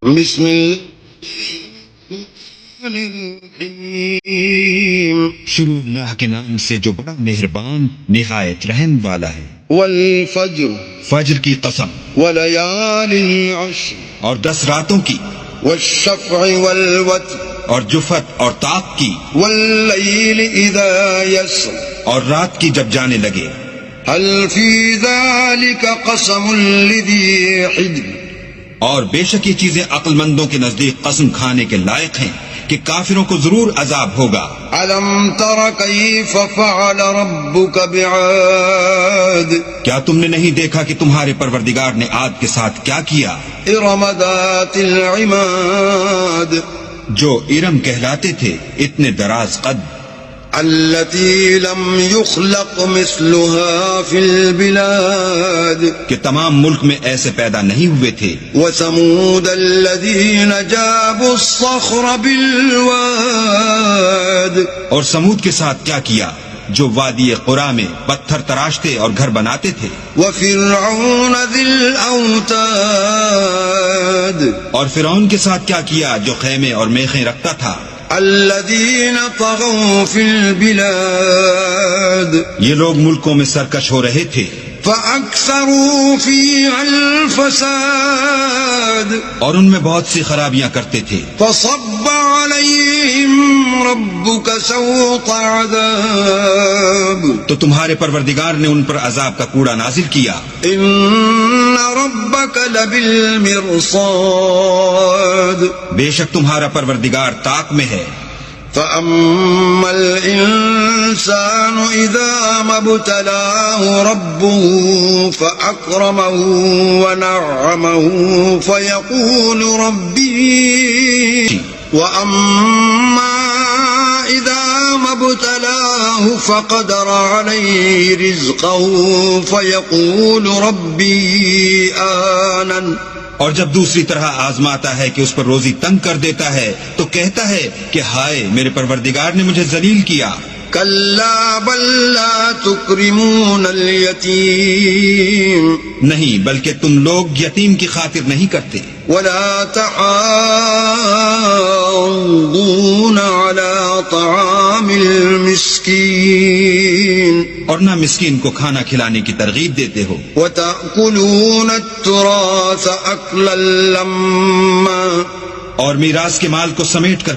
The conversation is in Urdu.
بسم الرحیم، شروع اللہ کے نام سے جو بڑا مہربان نہایت رحم والا ہے۔ والفجر فجر کی قسم، ولیال عشر، اور 10 راتوں کی، والشفع والوتر، اور جفت اور طاق کی، واللیل اذا یسر، اور رات کی جب جانے لگے۔ هل فی ذلک قسم لذی حجر، اور بے شک یہ چیزیں عقل مندوں کے نزدیک قسم کھانے کے لائق ہیں کہ کافروں کو ضرور عذاب ہوگا۔ الم تر کیف فعل ربک بعاد، کیا تم نے نہیں دیکھا کہ تمہارے پروردگار نے عاد کے ساتھ کیا کیا؟ ارم ذات العماد، جو ارم کہلاتے تھے اتنے دراز قد، التي لم يخلق مثلها في البلاد، کہ تمام ملک میں ایسے پیدا نہیں ہوئے تھے۔ وثمود الذين جابوا الصخر بالواد، اور سمود کے ساتھ کیا کیا جو وادی قرا میں پتھر تراشتے اور گھر بناتے تھے۔ وفرعون ذي الأوتاد، اور فرعون کے ساتھ کیا کیا جو خیمے اور میخیں رکھتا تھا۔ الذين طغوا في البلاد، یہ لوگ ملکوں میں سرکش ہو رہے تھے، فأكثروا فيها الفساد، اور ان میں بہت سی خرابیاں کرتے تھے۔ فصب عليهم ربك سوط عذاب، تو تمہارے پروردگار نے ان پر عذاب کا کوڑا نازل کیا۔ ان ربك لبالمرصاد، بے شک تمہارا پروردگار طاق میں ہے۔ فأما الإنسان إذا ما ابتلاه ربه فأكرمه ونعمه فيقول ربي، وأما إذا ما ابتلاه فقدر عليه رزقه فيقول ربي أهانن، اور جب دوسری طرح آزماتا ہے کہ اس پر روزی تنگ کر دیتا ہے تو کہتا ہے کہ ہائے میرے پروردگار نے مجھے ذلیل کیا۔ كلا بل لا تكرمون اليتيم، نہیں بلکہ تم لوگ یتیم کی خاطر نہیں کرتے۔ ولا تحاضون على طعام المسكين، اور نہ مسکین کو کھانا کھلانے کی ترغیب دیتے ہو۔ وتأكلون التراث أكلا لما، اور میراث کے مال کو سمیٹ کر